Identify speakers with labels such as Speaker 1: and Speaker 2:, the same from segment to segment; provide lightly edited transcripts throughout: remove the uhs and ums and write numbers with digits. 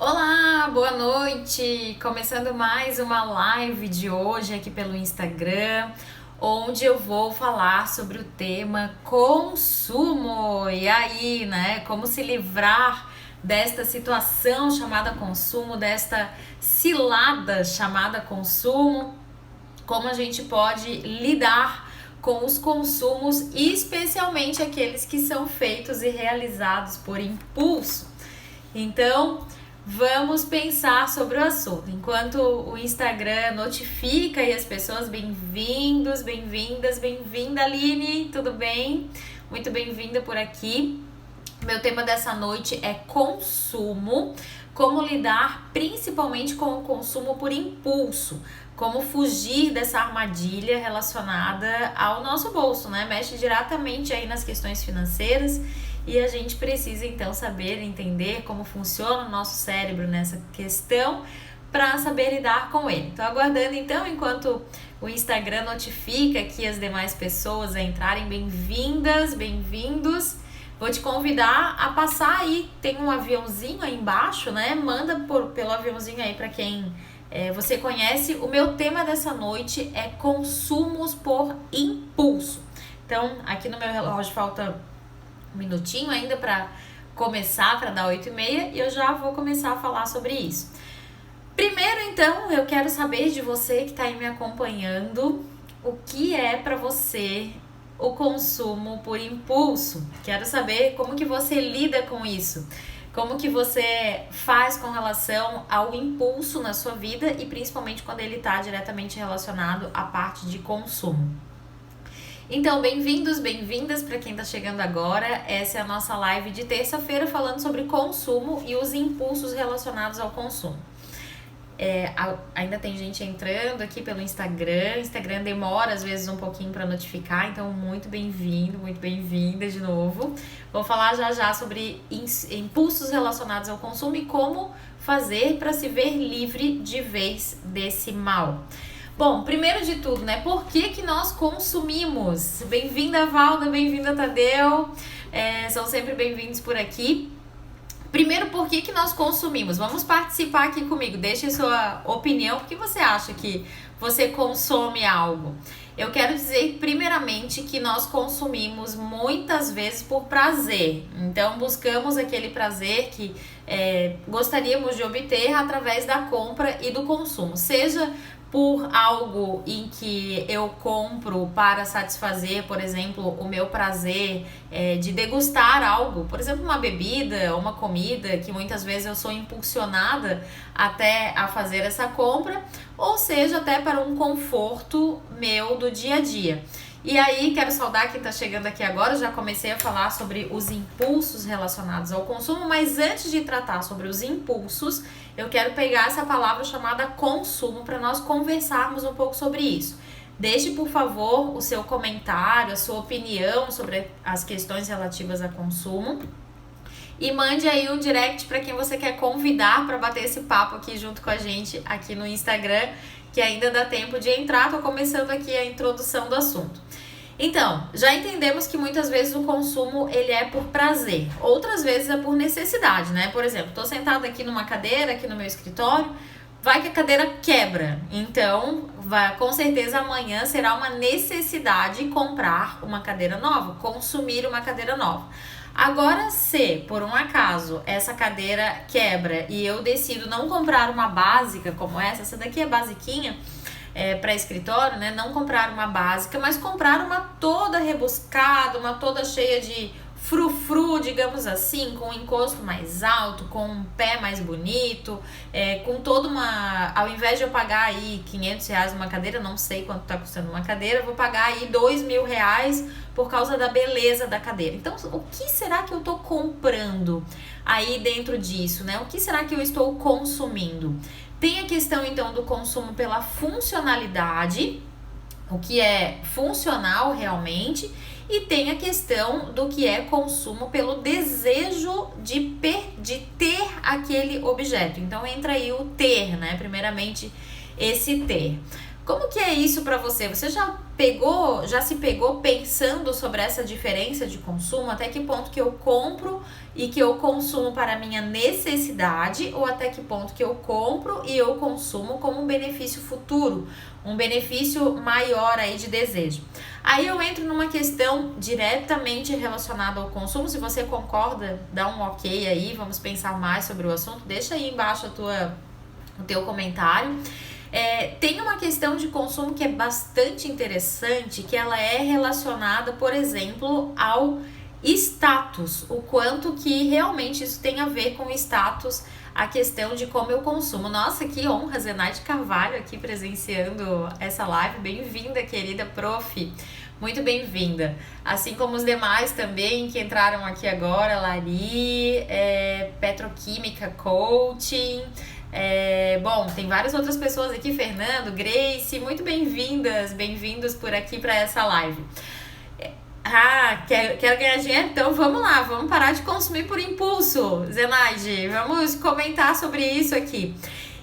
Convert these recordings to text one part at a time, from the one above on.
Speaker 1: Olá, boa noite! Começando mais uma live de hoje aqui pelo Instagram, onde eu vou falar sobre o tema consumo. E aí, né? Como se livrar desta situação chamada consumo, desta cilada chamada consumo, como a gente pode lidar com os consumos, especialmente aqueles que são feitos e realizados por impulso. Então, vamos pensar sobre o assunto. Enquanto o Instagram notifica aí as pessoas, bem-vindos, bem-vindas, bem-vinda Aline, tudo bem? Muito bem-vinda por aqui. Meu tema dessa noite é consumo, como lidar principalmente com o consumo por impulso, como fugir dessa armadilha relacionada ao nosso bolso, né? Mexe diretamente aí nas questões financeiras e a gente precisa então saber, entender como funciona o nosso cérebro nessa questão para saber lidar com ele. Tô aguardando então enquanto o Instagram notifica aqui as demais pessoas a entrarem. Bem-vindas, bem-vindos. Vou te convidar a passar aí, tem um aviãozinho aí embaixo, né? Manda pelo aviãozinho aí para quem você conhece. O meu tema dessa noite é consumos por impulso. Então, aqui no meu relógio falta um minutinho ainda para começar, para dar 8h30, e eu já vou começar a falar sobre isso. Primeiro, então, eu quero saber de você que está aí me acompanhando, o que é para você o consumo por impulso. Quero saber como que você lida com isso, como que você faz com relação ao impulso na sua vida e principalmente quando ele está diretamente relacionado à parte de consumo. Então, bem-vindos, bem-vindas para quem está chegando agora. Essa é a nossa live de terça-feira falando sobre consumo e os impulsos relacionados ao consumo. Ainda tem gente entrando aqui pelo Instagram. O Instagram demora às vezes um pouquinho para notificar, então muito bem-vindo, muito bem-vinda de novo. Vou falar já sobre impulsos relacionados ao consumo e como fazer para se ver livre de vez desse mal. Bom, primeiro de tudo, né? Por que nós consumimos? Bem-vinda, Valda, bem-vinda, Tadeu. São sempre bem-vindos por aqui. Primeiro, por que nós consumimos? Vamos participar aqui comigo. Deixe a sua opinião. Por que você acha que você consome algo? Eu quero dizer, primeiramente, que nós consumimos muitas vezes por prazer. Então, buscamos aquele prazer que gostaríamos de obter através da compra e do consumo. Seja por algo em que eu compro para satisfazer, por exemplo, o meu prazer de degustar algo, por exemplo, uma bebida, uma comida, que muitas vezes eu sou impulsionada até a fazer essa compra, ou seja, até para um conforto meu do dia a dia. E aí, quero saudar quem está chegando aqui agora, já comecei a falar sobre os impulsos relacionados ao consumo, mas antes de tratar sobre os impulsos, eu quero pegar essa palavra chamada consumo para nós conversarmos um pouco sobre isso. Deixe, por favor, o seu comentário, a sua opinião sobre as questões relativas a consumo. E mande aí um direct para quem você quer convidar para bater esse papo aqui junto com a gente aqui no Instagram, que ainda dá tempo de entrar. Tô começando aqui a introdução do assunto. Então, já entendemos que muitas vezes o consumo ele é por prazer, outras vezes é por necessidade, né? Por exemplo, tô sentada aqui numa cadeira, aqui no meu escritório, vai que a cadeira quebra, então com certeza amanhã será uma necessidade comprar uma cadeira nova, consumir uma cadeira nova. Agora, se por um acaso essa cadeira quebra e eu decido não comprar uma básica como essa daqui é basiquinha, para escritório, né? Não comprar uma básica, mas comprar uma toda rebuscada, uma toda cheia de frufru, digamos assim, com um encosto mais alto, com um pé mais bonito, com toda uma... Ao invés de eu pagar aí R$500 numa cadeira, não sei quanto tá custando uma cadeira, eu vou pagar aí R$2.000 por causa da beleza da cadeira. Então, o que será que eu tô comprando aí dentro disso, né? O que será que eu estou consumindo? Tem a questão, então, do consumo pela funcionalidade, o que é funcional realmente, e tem a questão do que é consumo pelo desejo de ter aquele objeto. Então, entra aí o ter, né? Primeiramente, esse ter. Como que é isso para você? Você já se pegou pensando sobre essa diferença de consumo? Até que ponto que eu compro e que eu consumo para a minha necessidade, ou até que ponto que eu compro e eu consumo como um benefício futuro, um benefício maior aí de desejo. Aí eu entro numa questão diretamente relacionada ao consumo. Se você concorda, dá um ok aí, vamos pensar mais sobre o assunto. Deixa aí embaixo o teu comentário. Tem uma questão de consumo que é bastante interessante, que ela é relacionada, por exemplo, ao status, o quanto que realmente isso tem a ver com o status, a questão de como eu consumo. Nossa, que honra, Zenaide Carvalho aqui presenciando essa live. Bem-vinda, querida prof. Muito bem-vinda. Assim como os demais também que entraram aqui agora, Lari, Petroquímica Coaching. Bom, tem várias outras pessoas aqui, Fernando, Grace, muito bem-vindas, bem-vindos por aqui para essa live. Quero ganhar dinheiro? Então vamos lá, vamos parar de consumir por impulso, Zenaide, vamos comentar sobre isso aqui.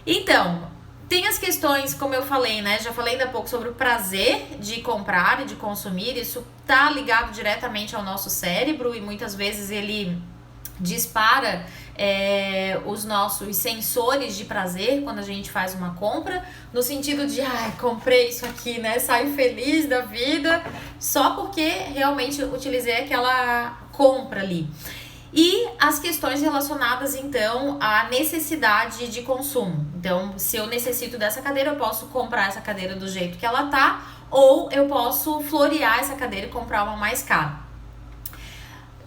Speaker 1: Então, tem as questões, como eu falei, né? Já falei ainda há pouco sobre o prazer de comprar e de consumir. Isso tá ligado diretamente ao nosso cérebro e muitas vezes ele dispara os nossos sensores de prazer quando a gente faz uma compra, no sentido de, comprei isso aqui, né? Saio feliz da vida só porque realmente utilizei aquela compra ali. E as questões relacionadas, então, à necessidade de consumo. Então, se eu necessito dessa cadeira, eu posso comprar essa cadeira do jeito que ela tá, ou eu posso florear essa cadeira e comprar uma mais cara.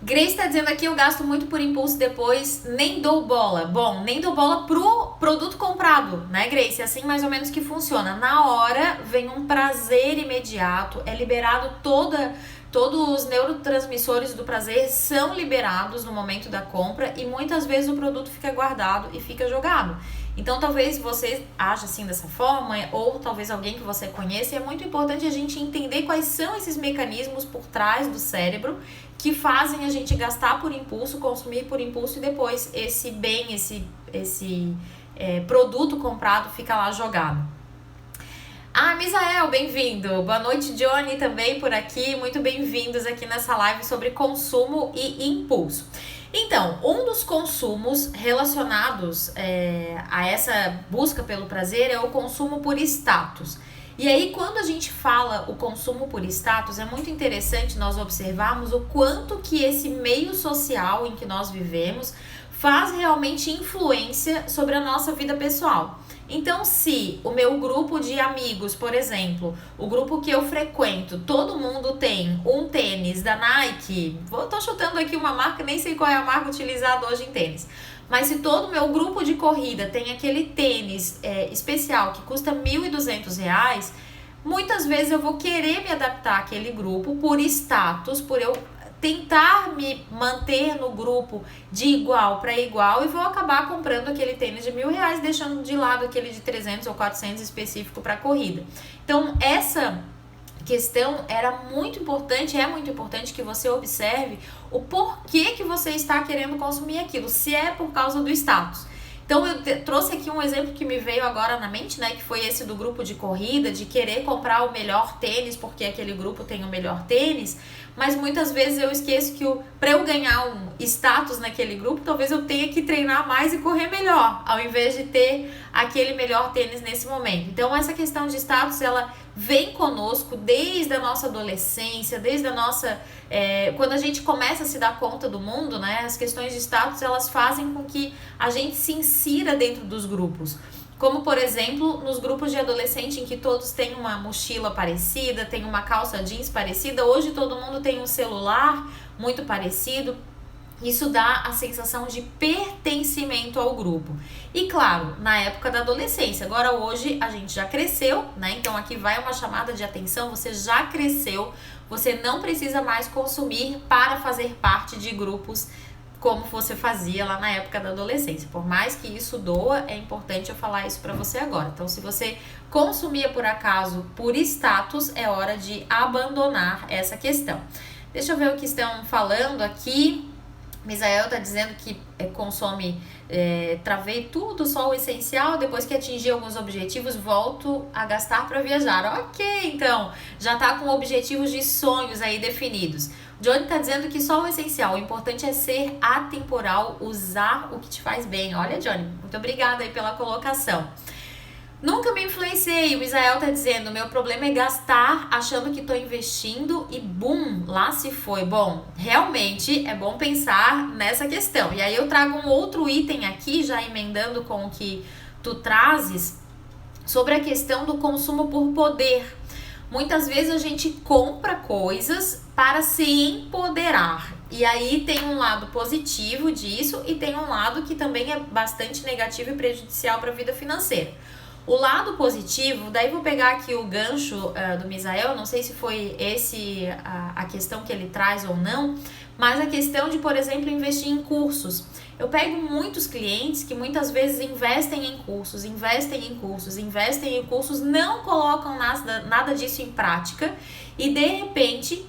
Speaker 1: Grace tá dizendo aqui, eu gasto muito por impulso, depois nem dou bola. Bom, nem dou bola pro produto comprado, né, Grace? É assim mais ou menos que funciona. Na hora vem um prazer imediato, é liberado todos os neurotransmissores do prazer são liberados no momento da compra e muitas vezes o produto fica guardado e fica jogado. Então talvez você aja assim dessa forma, ou talvez alguém que você conheça, e é muito importante a gente entender quais são esses mecanismos por trás do cérebro que fazem a gente gastar por impulso, consumir por impulso e depois esse bem, esse produto comprado fica lá jogado. Misael, bem-vindo. Boa noite, Johnny, também por aqui. Muito bem-vindos aqui nessa live sobre consumo e impulso. Então, um dos consumos relacionados a essa busca pelo prazer é o consumo por status. E aí, quando a gente fala o consumo por status, é muito interessante nós observarmos o quanto que esse meio social em que nós vivemos faz realmente influência sobre a nossa vida pessoal. Então, se o meu grupo de amigos, por exemplo, o grupo que eu frequento, todo mundo tem um tênis da Nike, tô chutando aqui uma marca, nem sei qual é a marca utilizada hoje em tênis, mas se todo o meu grupo de corrida tem aquele tênis especial que custa R$1.200, muitas vezes eu vou querer me adaptar àquele grupo por status, por eu tentar me manter no grupo de igual para igual e vou acabar comprando aquele tênis de R$1.000, deixando de lado aquele de 300 ou 400 específico para corrida. Então essa questão era muito importante, é muito importante que você observe o porquê que você está querendo consumir aquilo, se é por causa do status. Então eu trouxe aqui um exemplo que me veio agora na mente, né, que foi esse do grupo de corrida, de querer comprar o melhor tênis porque aquele grupo tem o melhor tênis, mas muitas vezes eu esqueço que para eu ganhar um status naquele grupo, talvez eu tenha que treinar mais e correr melhor, ao invés de ter aquele melhor tênis nesse momento. Então essa questão de status, ela vem conosco desde a nossa adolescência, desde a nossa... quando a gente começa a se dar conta do mundo, né, as questões de status, elas fazem com que a gente se insira dentro dos grupos. Como, por exemplo, nos grupos de adolescente em que todos têm uma mochila parecida, tem uma calça jeans parecida, hoje todo mundo tem um celular muito parecido. Isso dá a sensação de pertencimento ao grupo. E claro, na época da adolescência. Agora hoje a gente já cresceu, né? Então aqui vai uma chamada de atenção, você já cresceu, você não precisa mais consumir para fazer parte de grupos como você fazia lá na época da adolescência. Por mais que isso doa, é importante eu falar isso para você agora. Então, se você consumia por acaso por status, é hora de abandonar essa questão. Deixa eu ver o que estão falando aqui. Misael tá dizendo que consome, travei tudo, só o essencial, depois que atingir alguns objetivos, volto a gastar para viajar. Ok, então, já tá com objetivos de sonhos aí definidos. Johnny tá dizendo que só o essencial, o importante é ser atemporal, usar o que te faz bem. Olha, Johnny, muito obrigada aí pela colocação. Nunca me influenciei, o Israel tá dizendo, meu problema é gastar achando que tô investindo e bum, lá se foi. Bom, realmente é bom pensar nessa questão. E aí eu trago um outro item aqui, já emendando com o que tu trazes, sobre a questão do consumo por poder. Muitas vezes a gente compra coisas para se empoderar. E aí tem um lado positivo disso e tem um lado que também é bastante negativo e prejudicial para a vida financeira. O lado positivo, daí vou pegar aqui o gancho do Misael, não sei se foi a questão que ele traz ou não, mas a questão de, por exemplo, investir em cursos. Eu pego muitos clientes que muitas vezes investem em cursos, não colocam nada disso em prática e de repente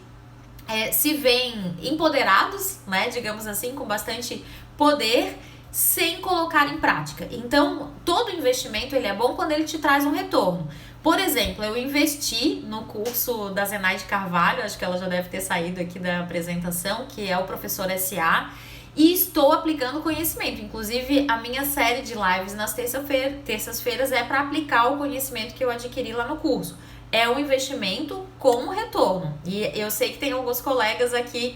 Speaker 1: se veem empoderados, né, digamos assim, com bastante poder, sem colocar em prática. Então, todo investimento ele é bom quando ele te traz um retorno. Por exemplo, eu investi no curso da Zenaide Carvalho, acho que ela já deve ter saído aqui da apresentação, que é o Professor SA, e estou aplicando conhecimento. Inclusive, a minha série de lives nas terças-feiras é para aplicar o conhecimento que eu adquiri lá no curso. É um investimento com retorno. E eu sei que tem alguns colegas aqui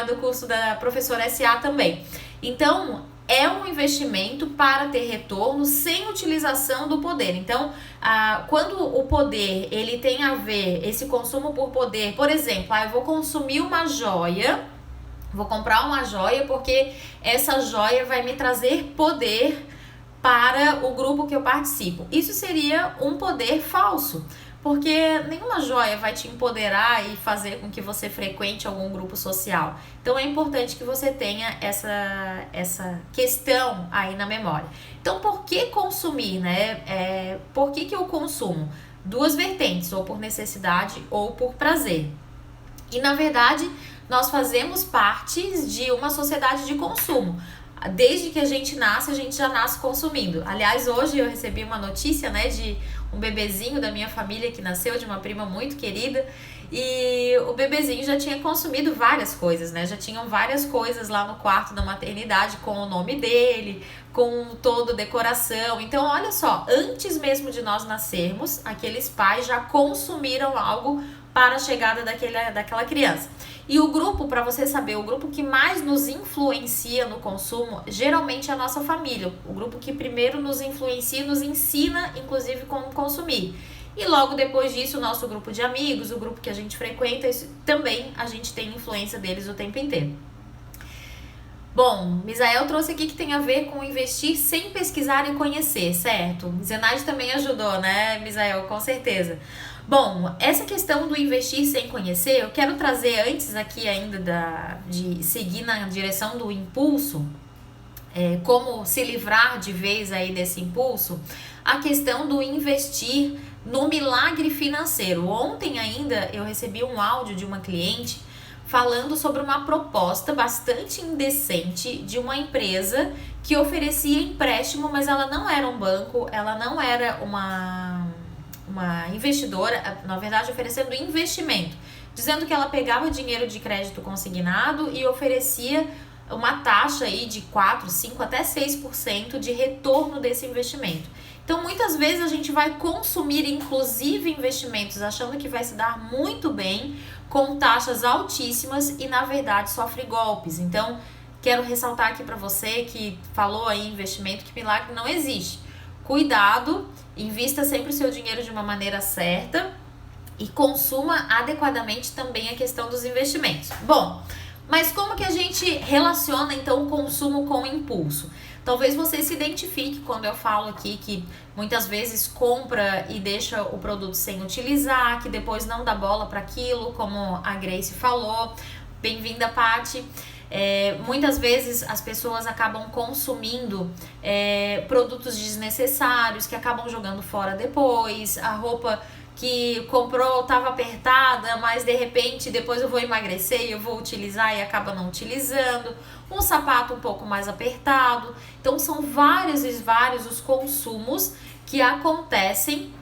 Speaker 1: do curso da Professora SA também. Então, é um investimento para ter retorno sem utilização do poder. Então, quando o poder ele tem a ver, esse consumo por poder, por exemplo, eu vou consumir uma joia, vou comprar uma joia porque essa joia vai me trazer poder para o grupo que eu participo. Isso seria um poder falso. Porque nenhuma joia vai te empoderar e fazer com que você frequente algum grupo social. Então é importante que você tenha essa questão aí na memória. Então por que consumir, né? Por que eu consumo? Duas vertentes, ou por necessidade ou por prazer. E na verdade nós fazemos parte de uma sociedade de consumo. Desde que a gente já nasce consumindo. Aliás, hoje eu recebi uma notícia, né, de um bebezinho da minha família que nasceu, de uma prima muito querida, e o bebezinho já tinha consumido várias coisas, né, já tinham várias coisas lá no quarto da maternidade com o nome dele, com toda a decoração. Então, olha só, antes mesmo de nós nascermos, aqueles pais já consumiram algo para a chegada daquela criança. E o grupo, para você saber, o grupo que mais nos influencia no consumo, geralmente é a nossa família. O grupo que primeiro nos influencia, nos ensina, inclusive, como consumir. E logo depois disso, o nosso grupo de amigos, o grupo que a gente frequenta, isso, também a gente tem influência deles o tempo inteiro. Bom, Misael trouxe aqui que tem a ver com investir sem pesquisar e conhecer, certo? Zenaide também ajudou, né, Misael? Com certeza. Bom, essa questão do investir sem conhecer, eu quero trazer antes aqui ainda de seguir na direção do impulso, como se livrar de vez aí desse impulso, a questão do investir no milagre financeiro. Ontem ainda eu recebi um áudio de uma cliente falando sobre uma proposta bastante indecente de uma empresa que oferecia empréstimo, mas ela não era um banco, ela não era uma investidora, na verdade oferecendo investimento, dizendo que ela pegava dinheiro de crédito consignado e oferecia uma taxa aí de 4, 5 até 6% de retorno desse investimento. Então muitas vezes a gente vai consumir inclusive investimentos achando que vai se dar muito bem com taxas altíssimas e na verdade sofre golpes. Então quero ressaltar aqui para você que falou aí investimento, que milagre não existe. Cuidado, invista sempre o seu dinheiro de uma maneira certa e consuma adequadamente também a questão dos investimentos. Bom, mas como que a gente relaciona então o consumo com o impulso? Talvez você se identifique quando eu falo aqui que muitas vezes compra e deixa o produto sem utilizar, que depois não dá bola para aquilo, como a Grace falou. Bem-vinda, Paty. Muitas vezes as pessoas acabam consumindo produtos desnecessários que acabam jogando fora depois, a roupa que comprou, estava apertada, mas de repente depois eu vou emagrecer e eu vou utilizar e acaba não utilizando. Um sapato um pouco mais apertado. Então são vários e vários os consumos que acontecem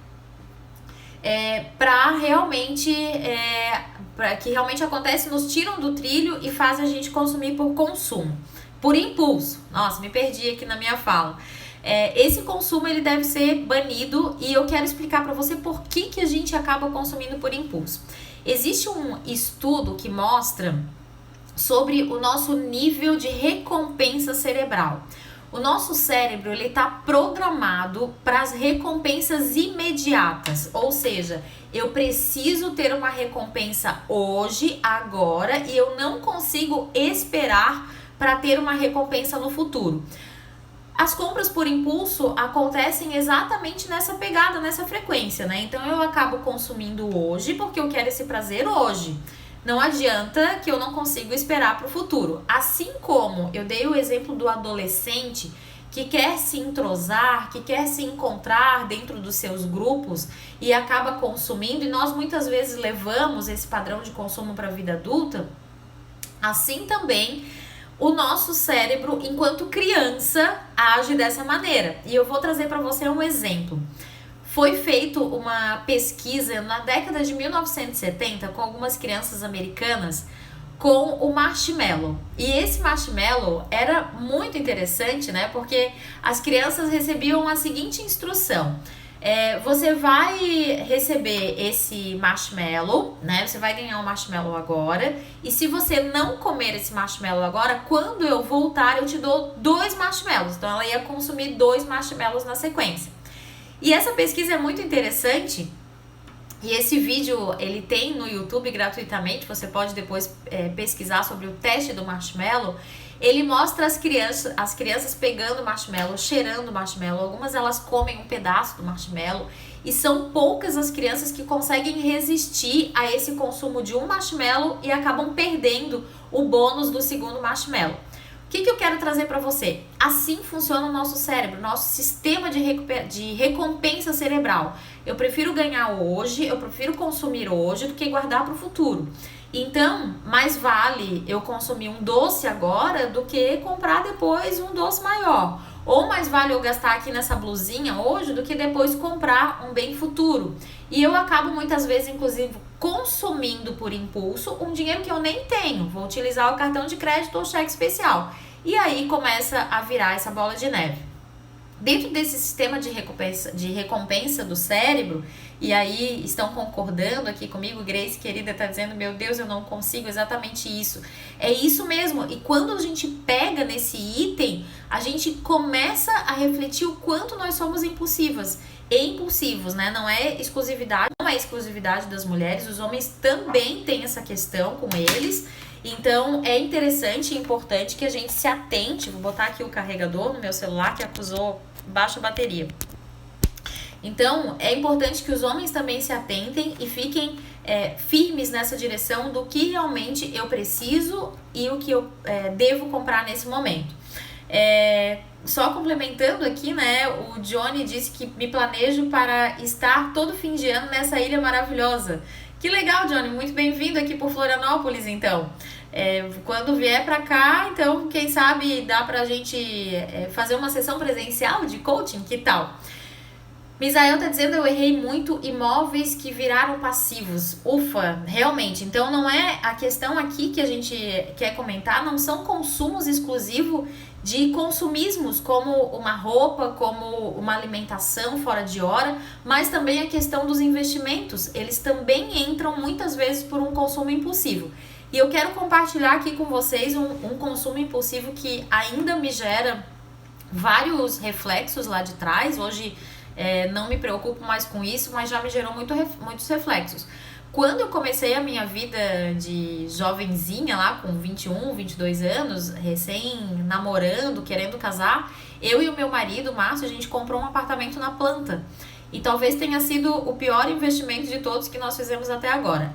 Speaker 1: que realmente acontece, nos tiram do trilho e fazem a gente consumir por consumo, por impulso. Nossa, me perdi aqui na minha fala. Esse consumo ele deve ser banido e eu quero explicar para você por que a gente acaba consumindo por impulso. Existe um estudo que mostra sobre o nosso nível de recompensa cerebral. O nosso cérebro ele está programado para as recompensas imediatas, ou seja, eu preciso ter uma recompensa hoje, agora, e eu não consigo esperar para ter uma recompensa no futuro. As compras por impulso acontecem exatamente nessa pegada, nessa frequência, né? Então eu acabo consumindo hoje porque eu quero esse prazer hoje. Não adianta que eu não consigo esperar para o futuro. Assim como eu dei o exemplo do adolescente que quer se entrosar, que quer se encontrar dentro dos seus grupos e acaba consumindo, e nós muitas vezes levamos esse padrão de consumo para a vida adulta, assim também o nosso cérebro, enquanto criança, age dessa maneira. E eu vou trazer para você um exemplo. Foi feita uma pesquisa na década de 1970 com algumas crianças americanas com o marshmallow. E esse marshmallow era muito interessante, né? Porque as crianças recebiam a seguinte instrução. Você vai receber esse marshmallow, né? Você vai ganhar um marshmallow agora. E se você não comer esse marshmallow agora, quando eu voltar, eu te dou 2 marshmallows. Então ela ia consumir 2 marshmallows na sequência. E essa pesquisa é muito interessante. E esse vídeo ele tem no YouTube gratuitamente. Você pode depois pesquisar sobre o teste do marshmallow. Ele mostra as crianças pegando o marshmallow, cheirando o marshmallow. Algumas elas comem um pedaço do marshmallow. E são poucas as crianças que conseguem resistir a esse consumo de um marshmallow e acabam perdendo o bônus do segundo marshmallow. O que eu quero trazer para você? Assim funciona o nosso cérebro, nosso sistema de recompensa cerebral. Eu prefiro ganhar hoje, eu prefiro consumir hoje do que guardar para o futuro. Então, mais vale eu consumir um doce agora do que comprar depois um doce maior. Ou mais vale eu gastar aqui nessa blusinha hoje do que depois comprar um bem futuro. E eu acabo muitas vezes, inclusive, consumindo por impulso um dinheiro que eu nem tenho. Vou utilizar o cartão de crédito ou cheque especial. E aí começa a virar essa bola de neve. Dentro desse sistema de recompensa do cérebro, e aí estão concordando aqui comigo, Grace querida está dizendo, meu Deus, eu não consigo, exatamente isso. É isso mesmo, e quando a gente pega nesse item, a gente começa a refletir o quanto nós somos impulsivas e impulsivos, né? Não é exclusividade das mulheres, os homens também têm essa questão com eles. Então é interessante e importante que a gente se atente. Vou botar aqui o carregador no meu celular que acusou baixa bateria. Então é importante que os homens também se atentem e fiquem firmes nessa direção do que realmente eu preciso e o que eu devo comprar nesse momento. Só complementando aqui, né, o Johnny disse que me planejo para estar todo fim de ano nessa ilha maravilhosa. Que legal, Johnny, muito bem-vindo aqui por Florianópolis, então. Quando vier pra cá, então, quem sabe dá pra gente fazer uma sessão presencial de coaching, que tal? Misael tá dizendo, eu errei muito, imóveis que viraram passivos. Ufa, realmente. Então não é a questão aqui que a gente quer comentar, não são consumos exclusivos de consumismos, como uma roupa, como uma alimentação fora de hora, mas também a questão dos investimentos. Eles também entram muitas vezes por um consumo impulsivo. E eu quero compartilhar aqui com vocês um consumo impulsivo que ainda me gera vários reflexos lá de trás. Hoje não me preocupo mais com isso, mas já me gerou muitos reflexos. Quando eu comecei a minha vida de jovenzinha lá com 21, 22 anos, recém namorando, querendo casar, eu e o meu marido, o Márcio, a gente comprou um apartamento na planta. E talvez tenha sido o pior investimento de todos que nós fizemos até agora.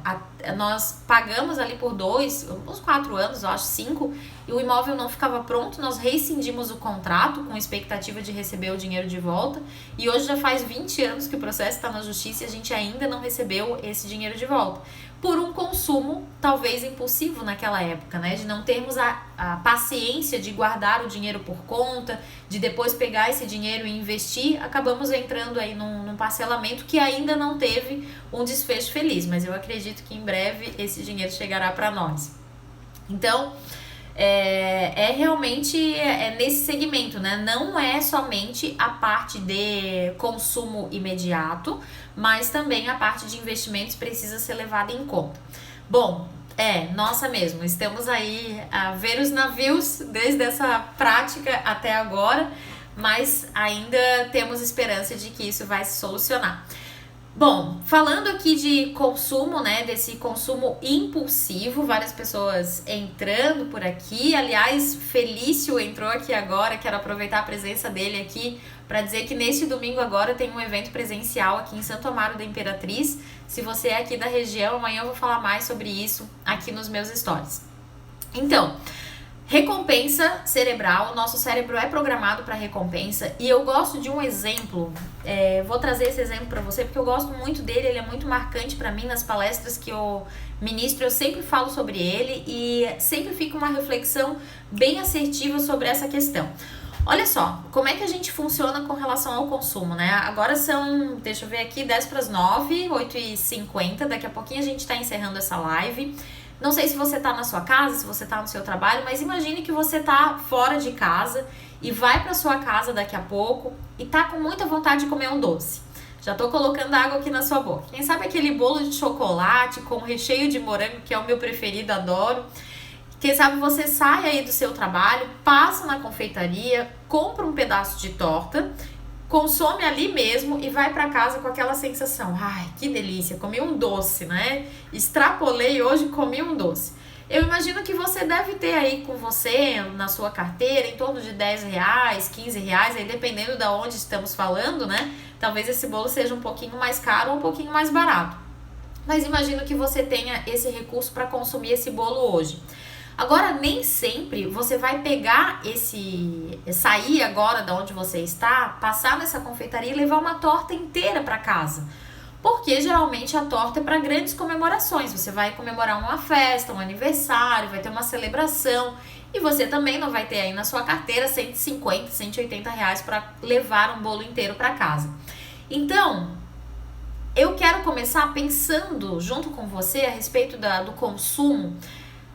Speaker 1: Nós pagamos ali por uns 4 anos, eu acho, 5, e o imóvel não ficava pronto, nós rescindimos o contrato com expectativa de receber o dinheiro de volta, e hoje já faz 20 anos que o processo está na justiça e a gente ainda não recebeu esse dinheiro de volta. Por um consumo talvez impulsivo naquela época, né? De não termos a paciência de guardar o dinheiro por conta, de depois pegar esse dinheiro e investir, acabamos entrando aí num parcelamento que ainda não teve um desfecho feliz, mas eu acredito que em breve esse dinheiro chegará para nós. Então, realmente nesse segmento, né? Não é somente a parte de consumo imediato, mas também a parte de investimentos precisa ser levada em conta. Bom, nossa mesmo, estamos aí a ver os navios desde essa prática até agora, mas ainda temos esperança de que isso vai se solucionar. Bom, falando aqui de consumo, né, desse consumo impulsivo, várias pessoas entrando por aqui. Aliás, Felício entrou aqui agora, quero aproveitar a presença dele aqui para dizer que neste domingo agora tem um evento presencial aqui em Santo Amaro da Imperatriz. Se você é aqui da região, amanhã eu vou falar mais sobre isso aqui nos meus stories. Então, recompensa cerebral, o nosso cérebro é programado para recompensa e eu gosto de um exemplo, vou trazer esse exemplo para você porque eu gosto muito dele, ele é muito marcante para mim nas palestras que eu ministro, eu sempre falo sobre ele e sempre fica uma reflexão bem assertiva sobre essa questão. Olha só, como é que a gente funciona com relação ao consumo, né? Agora são, deixa eu ver aqui, 10 para as 9, 8h50, daqui a pouquinho a gente está encerrando essa live. Não sei se você tá na sua casa, se você tá no seu trabalho, mas imagine que você tá fora de casa e vai pra sua casa daqui a pouco e tá com muita vontade de comer um doce. Já tô colocando água aqui na sua boca. Quem sabe aquele bolo de chocolate com recheio de morango, que é o meu preferido, adoro. Quem sabe você sai aí do seu trabalho, passa na confeitaria, compra um pedaço de torta, consome ali mesmo e vai para casa com aquela sensação, ai, que delícia, comi um doce, né? Extrapolei hoje, comi um doce. Eu imagino que você deve ter aí com você, na sua carteira, em torno de R$10, R$15, aí dependendo de onde estamos falando, né? Talvez esse bolo seja um pouquinho mais caro ou um pouquinho mais barato. Mas imagino que você tenha esse recurso para consumir esse bolo hoje. Agora, nem sempre você vai pegar sair agora de onde você está, passar nessa confeitaria e levar uma torta inteira para casa. Porque geralmente a torta é para grandes comemorações. Você vai comemorar uma festa, um aniversário, vai ter uma celebração. E você também não vai ter aí na sua carteira R$150, R$180 para levar um bolo inteiro para casa. Então, eu quero começar pensando junto com você a respeito do consumo,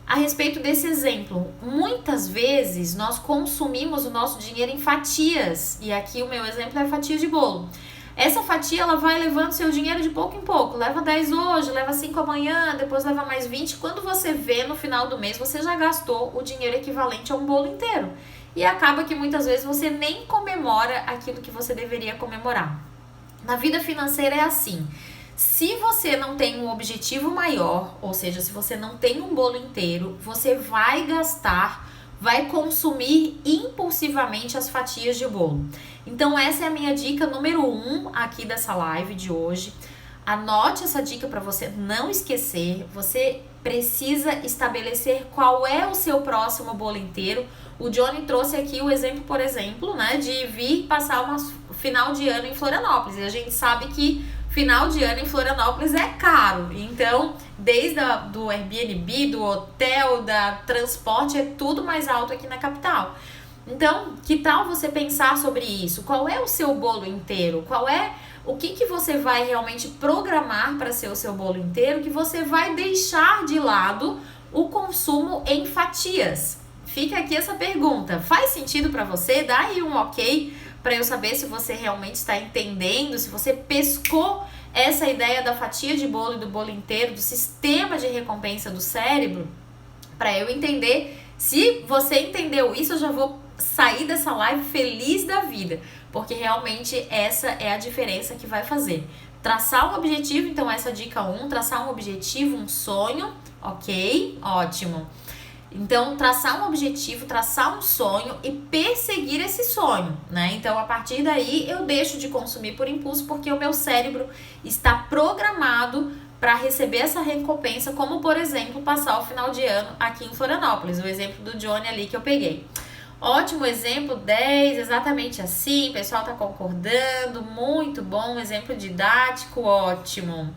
Speaker 1: a respeito desse exemplo. Muitas vezes nós consumimos o nosso dinheiro em fatias, e aqui o meu exemplo é fatia de bolo. Essa fatia ela vai levando seu dinheiro de pouco em pouco, leva 10 hoje, leva 5 amanhã, depois leva mais 20. Quando você vê no final do mês, você já gastou o dinheiro equivalente a um bolo inteiro. E acaba que muitas vezes você nem comemora aquilo que você deveria comemorar. Na vida financeira é assim. Se você não tem um objetivo maior, ou seja, se você não tem um bolo inteiro, você vai gastar, vai consumir impulsivamente as fatias de bolo. Então essa é a minha dica número 1 aqui dessa live de hoje. Anote essa dica para você não esquecer. Você precisa estabelecer qual é o seu próximo bolo inteiro. O Johnny trouxe aqui o exemplo, por exemplo, né, de vir passar um final de ano em Florianópolis. E a gente sabe que final de ano em Florianópolis é caro. Então, desde do Airbnb, do hotel, da transporte, é tudo mais alto aqui na capital. Então, que tal você pensar sobre isso? Qual é o seu bolo inteiro? O que você vai realmente programar para ser o seu bolo inteiro, que você vai deixar de lado o consumo em fatias? Fica aqui essa pergunta. Faz sentido para você? Dá aí um ok para eu saber se você realmente está entendendo, se você pescou essa ideia da fatia de bolo e do bolo inteiro, do sistema de recompensa do cérebro, para eu entender. Se você entendeu isso, eu já vou sair dessa live feliz da vida, porque realmente essa é a diferença que vai fazer. Traçar um objetivo, então essa é dica 1, traçar um objetivo, um sonho, ok? Ótimo. Então, traçar um objetivo, traçar um sonho e perseguir esse sonho, né? Então, a partir daí, eu deixo de consumir por impulso porque o meu cérebro está programado para receber essa recompensa, como, por exemplo, passar o final de ano aqui em Florianópolis, o exemplo do Johnny ali que eu peguei. Ótimo exemplo, 10, exatamente assim, o pessoal tá concordando, muito bom, exemplo didático, ótimo.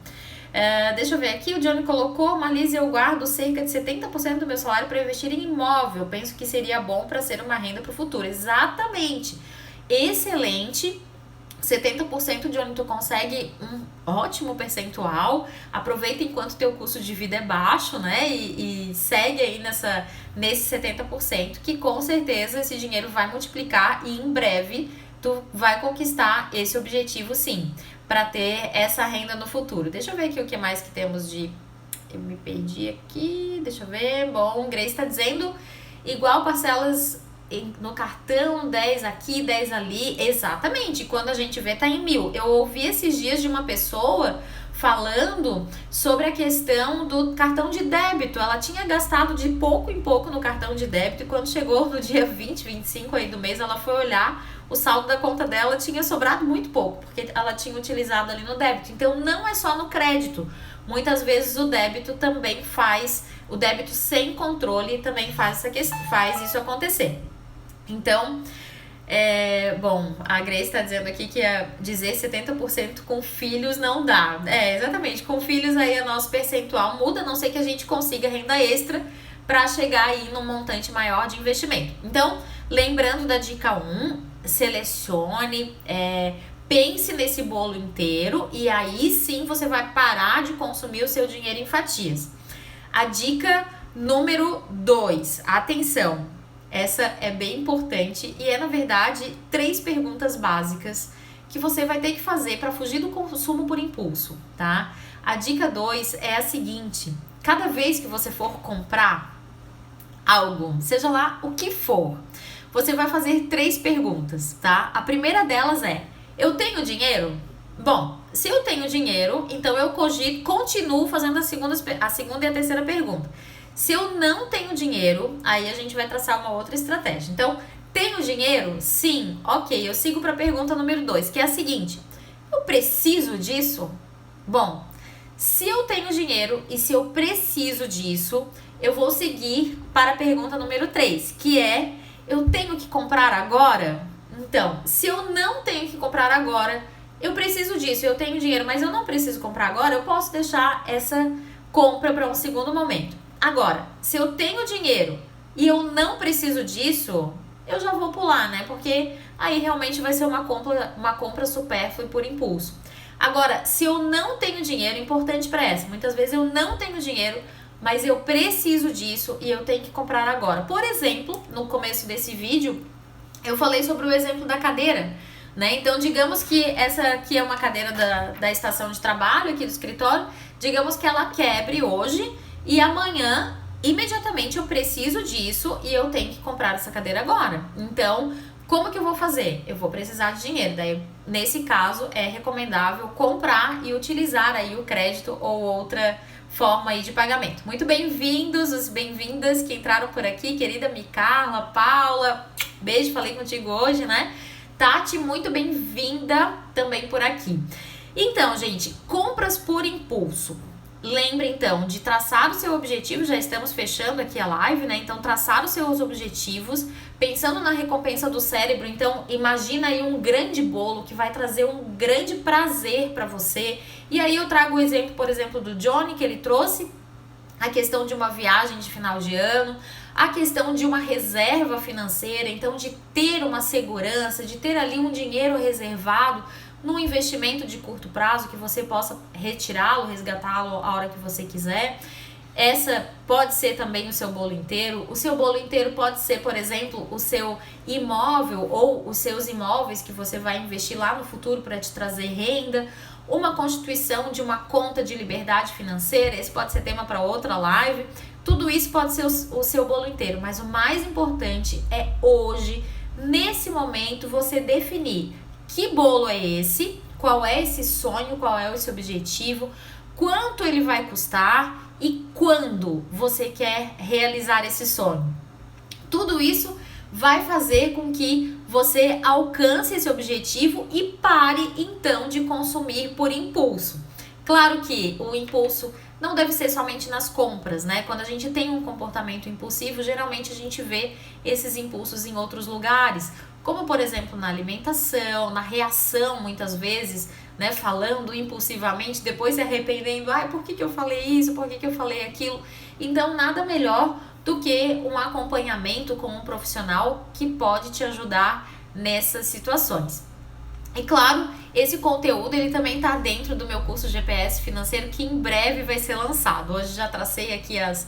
Speaker 1: Deixa eu ver aqui, o Johnny colocou, Marlise, eu guardo cerca de 70% do meu salário para investir em imóvel, penso que seria bom para ser uma renda para o futuro. Exatamente, excelente, 70%, Johnny, tu consegue um ótimo percentual, aproveita enquanto teu custo de vida é baixo, né, e segue aí nesse 70%, que com certeza esse dinheiro vai multiplicar e em breve tu vai conquistar esse objetivo sim, para ter essa renda no futuro. Deixa eu ver aqui o que mais que temos de... Eu me perdi aqui, deixa eu ver. Bom, Grace está dizendo igual parcelas no cartão, 10 aqui, 10 ali. Exatamente, quando a gente vê tá em 1.000. Eu ouvi esses dias de uma pessoa falando sobre a questão do cartão de débito. Ela tinha gastado de pouco em pouco no cartão de débito e quando chegou no dia 20, 25 aí do mês, ela foi olhar, o saldo da conta dela tinha sobrado muito pouco, porque ela tinha utilizado ali no débito. Então não é só no crédito. Muitas vezes o débito também faz, o débito sem controle também faz isso acontecer. Então, bom, a Grace está dizendo aqui que dizer 70% com filhos não dá. Exatamente, com filhos aí o nosso percentual muda, a não ser que a gente consiga renda extra para chegar aí num montante maior de investimento. Então, lembrando da dica 1, selecione, pense nesse bolo inteiro e aí sim você vai parar de consumir o seu dinheiro em fatias. A dica número 2, atenção, essa é bem importante e é na verdade 3 perguntas básicas que você vai ter que fazer para fugir do consumo por impulso, tá? A dica 2 é a seguinte: cada vez que você for comprar algo, seja lá o que for, você vai fazer 3 perguntas, tá? A primeira delas é: eu tenho dinheiro? Bom, se eu tenho dinheiro, então eu continuo fazendo a segunda e a terceira pergunta. Se eu não tenho dinheiro, aí a gente vai traçar uma outra estratégia. Então, tenho dinheiro? Sim. Ok, eu sigo para a pergunta número 2, que é a seguinte: eu preciso disso? Bom, se eu tenho dinheiro e se eu preciso disso, eu vou seguir para a pergunta número 3, que é: eu tenho que comprar agora? Então, se eu não tenho que comprar agora, eu preciso disso, eu tenho dinheiro, mas eu não preciso comprar agora, eu posso deixar essa compra para um segundo momento. Agora, se eu tenho dinheiro e eu não preciso disso, eu já vou pular, né? Porque aí realmente vai ser uma compra supérflua e por impulso. Agora, se eu não tenho dinheiro, importante para essa, muitas vezes eu não tenho dinheiro, mas eu preciso disso e eu tenho que comprar agora. Por exemplo, no começo desse vídeo, eu falei sobre o exemplo da cadeira, né? Então, digamos que essa aqui é uma cadeira da estação de trabalho, aqui do escritório, digamos que ela quebre hoje e amanhã, imediatamente, eu preciso disso e eu tenho que comprar essa cadeira agora. Então, como que eu vou fazer? Eu vou precisar de dinheiro. Daí, nesse caso, é recomendável comprar e utilizar aí o crédito ou outra forma aí de pagamento. Muito bem-vindos, os bem-vindas que entraram por aqui, querida Micarla, Paula, beijo, falei contigo hoje, né? Tati, muito bem-vinda também por aqui. Então, gente, compras por impulso. Lembre, então, de traçar o seu objetivo, já estamos fechando aqui a live, né? Então, traçar os seus objetivos, pensando na recompensa do cérebro. Então, imagina aí um grande bolo que vai trazer um grande prazer para você. E aí eu trago o exemplo, por exemplo, do Johnny, que ele trouxe a questão de uma viagem de final de ano, a questão de uma reserva financeira, então de ter uma segurança, de ter ali um dinheiro reservado num investimento de curto prazo que você possa retirá-lo, resgatá-lo a hora que você quiser. Essa pode ser também o seu bolo inteiro. O seu bolo inteiro pode ser, por exemplo, o seu imóvel ou os seus imóveis que você vai investir lá no futuro para te trazer renda. Uma constituição de uma conta de liberdade financeira, esse pode ser tema para outra live. Tudo isso pode ser o seu bolo inteiro, mas o mais importante é hoje, nesse momento, você definir que bolo é esse, qual é esse sonho, qual é esse objetivo, quanto ele vai custar e quando você quer realizar esse sonho. Tudo isso vai fazer com que você alcance esse objetivo e pare então de consumir por impulso. Claro que o impulso não deve ser somente nas compras, né? Quando a gente tem um comportamento impulsivo, geralmente a gente vê esses impulsos em outros lugares, como por exemplo na alimentação, na reação muitas vezes, né? Falando impulsivamente, depois se arrependendo, por que eu falei isso, por que eu falei aquilo? Então nada melhor do que um acompanhamento com um profissional que pode te ajudar nessas situações. E claro, esse conteúdo ele também está dentro do meu curso GPS financeiro, que em breve vai ser lançado. Hoje já tracei aqui as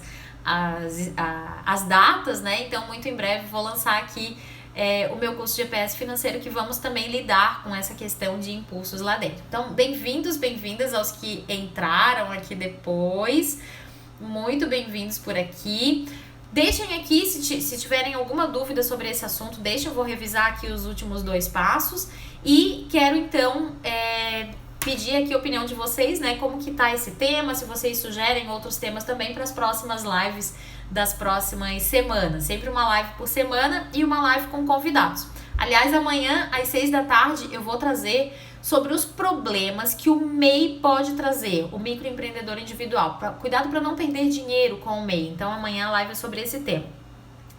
Speaker 1: datas, né? Então muito em breve vou lançar aqui o meu curso GPS financeiro, que vamos também lidar com essa questão de impulsos lá dentro. Então bem-vindos, bem-vindas aos que entraram aqui depois. Muito bem-vindos por aqui. Deixem aqui, se tiverem alguma dúvida sobre esse assunto, eu vou revisar aqui os últimos 2 passos. E quero então pedir aqui a opinião de vocês, né? Como que tá esse tema, se vocês sugerem outros temas também para as próximas lives das próximas semanas. Sempre uma live por semana e uma live com convidados. Aliás, amanhã às 6 da tarde eu vou trazer sobre os problemas que o MEI pode trazer, o microempreendedor individual. Cuidado para não perder dinheiro com o MEI. Então amanhã a live é sobre esse tema.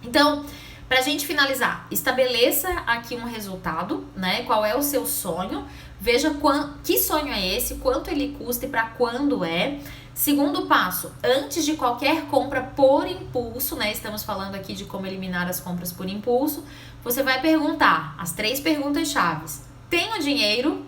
Speaker 1: Então, pra gente finalizar, estabeleça aqui um resultado, né? Qual é o seu sonho? Veja que sonho é esse, quanto ele custa e para quando é. Segundo passo, antes de qualquer compra por impulso, né? Estamos falando aqui de como eliminar as compras por impulso. Você vai perguntar as 3 perguntas chaves. Tenho dinheiro?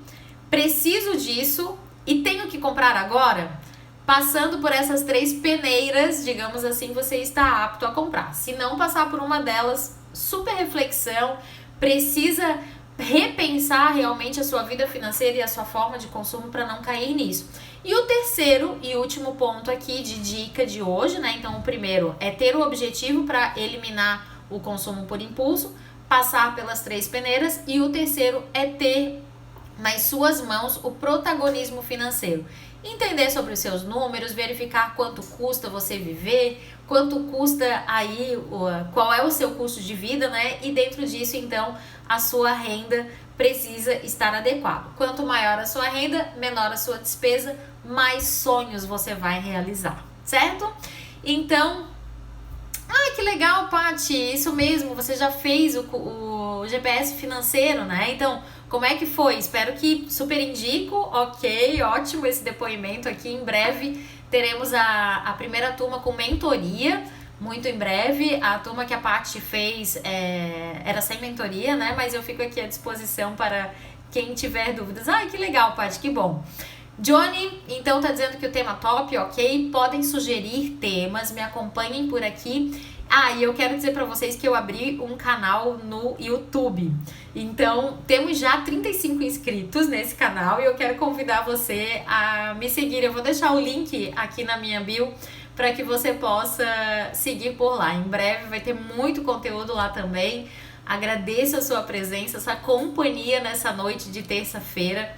Speaker 1: Preciso disso? E tenho que comprar agora? Passando por essas 3 peneiras, digamos assim, você está apto a comprar. Se não passar por uma delas, super reflexão, precisa repensar realmente a sua vida financeira e a sua forma de consumo para não cair nisso. E o terceiro e último ponto aqui de dica de hoje, né? Então, o primeiro é ter o objetivo para eliminar o consumo por impulso, passar pelas 3 peneiras, e o terceiro é ter nas suas mãos o protagonismo financeiro. Entender sobre os seus números, verificar quanto custa você viver, quanto custa aí, qual é o seu custo de vida, né? E dentro disso, então, a sua renda precisa estar adequada. Quanto maior a sua renda, menor a sua despesa, mais sonhos você vai realizar, certo? Então, que legal, Paty, isso mesmo, você já fez o GPS financeiro, né? Então, como é que foi? Espero que super indico, ok, ótimo esse depoimento aqui. Em breve teremos a primeira turma com mentoria, muito em breve. A turma que a Paty fez era sem mentoria, né? Mas eu fico aqui à disposição para quem tiver dúvidas. Que legal, Paty, que bom. Johnny, então tá dizendo que o tema top, ok? Podem sugerir temas, me acompanhem por aqui. E eu quero dizer pra vocês que eu abri um canal no YouTube. Então, temos já 35 inscritos nesse canal e eu quero convidar você a me seguir. Eu vou deixar o link aqui na minha bio para que você possa seguir por lá. Em breve vai ter muito conteúdo lá também. Agradeço a sua presença, essa companhia nessa noite de terça-feira.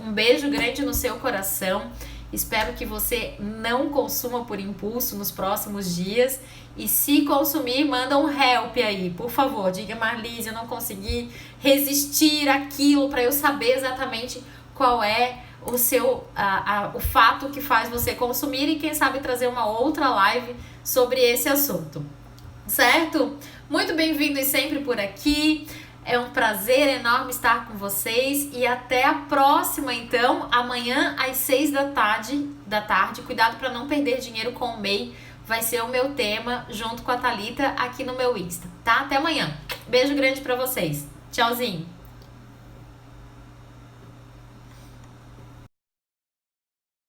Speaker 1: Um beijo grande no seu coração. Espero que você não consuma por impulso nos próximos dias. E se consumir, manda um help aí, por favor. Diga, Marlise, eu não consegui resistir àquilo, para eu saber exatamente qual é o fato que faz você consumir e quem sabe trazer uma outra live sobre esse assunto. Certo? Muito bem-vindos sempre por aqui. É um prazer enorme estar com vocês e até a próxima, então, amanhã às 6 da tarde. Cuidado para não perder dinheiro com o MEI, vai ser o meu tema junto com a Thalita aqui no meu Insta, tá? Até amanhã. Beijo grande para vocês. Tchauzinho.